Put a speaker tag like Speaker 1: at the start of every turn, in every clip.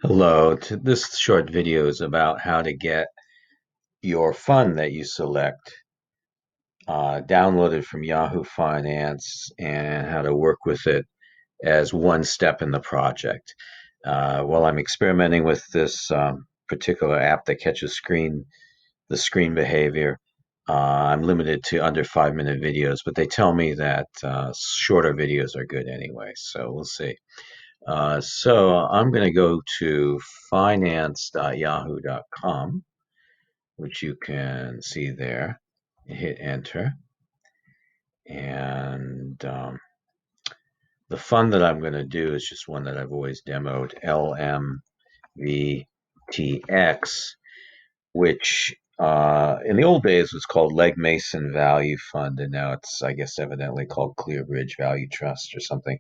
Speaker 1: Hello, this short video is about how to get your fund that you select downloaded from Yahoo Finance and how to work with it as one step in the project. While I'm experimenting with this particular app that catches the screen behavior, I'm limited to under 5-minute videos, but they tell me that shorter videos are good anyway, so we'll see. So I'm going to go to finance.yahoo.com, which you can see there. Hit enter. And the fund that I'm going to do is just one that I've always demoed, LMVTX, which in the old days was called Legg Mason Value Fund, and now it's, I guess, evidently called ClearBridge Value Trust or something.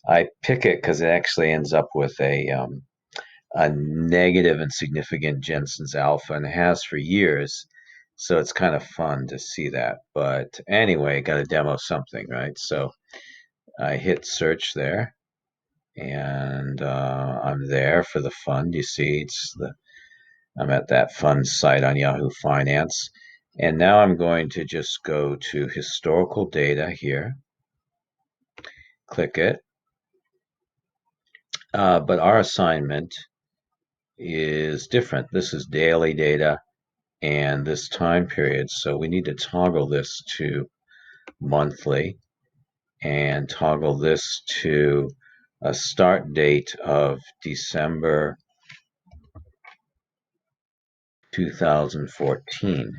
Speaker 1: I pick it because it actually ends up with a negative and significant Jensen's alpha, and it has for years. So it's kind of fun to see that. But anyway, got to demo something, right? So I hit search there, and I'm there for the fund. You see, I'm at that fund site on Yahoo Finance. And now I'm going to just go to historical data here, click it. But our assignment is different. This is daily data and this time period. So we need to toggle this to monthly and toggle this to a start date of December 2014.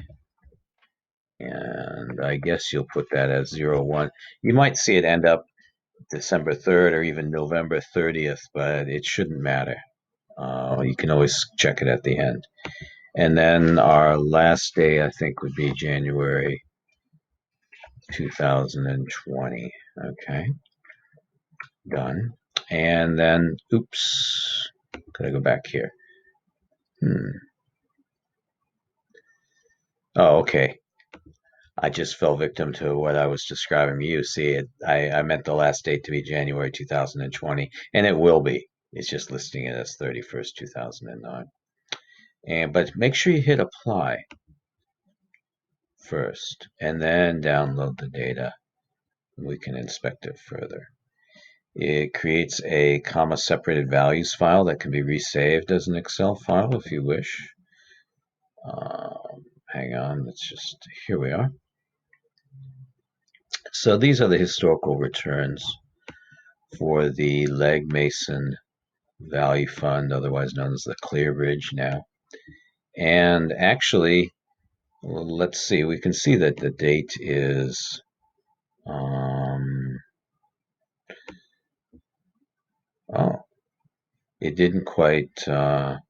Speaker 1: And I guess you'll put that as 01. You might see it end up December 3rd or even November 30th, but it shouldn't matter. You can always check it at the end. And then our last day, I think, would be January 2020. Okay, done. And then, oops, gotta go back here. Oh, okay. I just fell victim to what I was describing to you. See, I meant the last date to be January 2020, and it will be. It's just listing it as 31st, 2009. But make sure you hit apply first, and then download the data. We can inspect it further. It creates a comma separated values file that can be resaved as an Excel file if you wish. Hang on, here we are. So these are the historical returns for the Legg Mason Value Fund, otherwise known as the ClearBridge now. And actually, well, let's see, we can see that the date is oh, it didn't quite go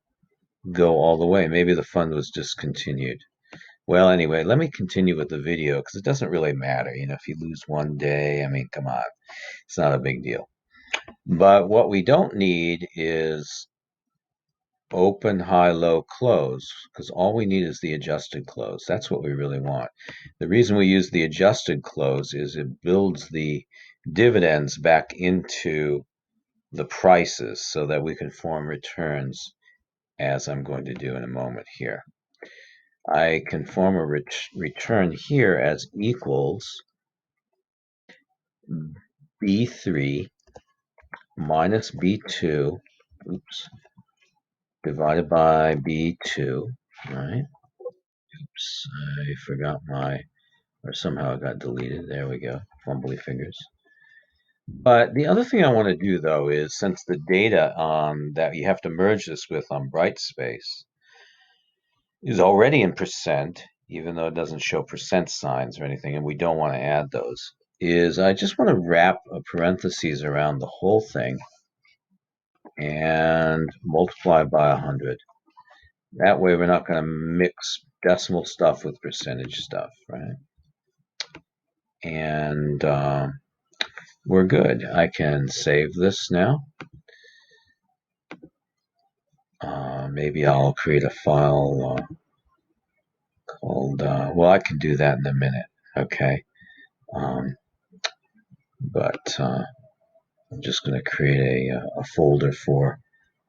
Speaker 1: all the way. Maybe the fund was discontinued. Well, anyway, let me continue with the video because it doesn't really matter. If you lose one day, I mean, come on, it's not a big deal. But what we don't need is open, high, low, close, because all we need is the adjusted close. That's what we really want. The reason we use the adjusted close is it builds the dividends back into the prices so that we can form returns, as I'm going to do in a moment here. I can form a return here as equals B3 minus B2, oops, divided by B2, right? Oops, I forgot or somehow it got deleted. There we go, fumbly fingers. But the other thing I want to do, though, is since the data that you have to merge this with on Brightspace is already in percent, even though it doesn't show percent signs or anything, and we don't want to add those, is I just want to wrap a parentheses around the whole thing and multiply by 100. That way we're not going to mix decimal stuff with percentage stuff, right? And we're good. I can save this now. Maybe I'll create a file called, well, I can do that in a minute, okay? But I'm just going to create a folder for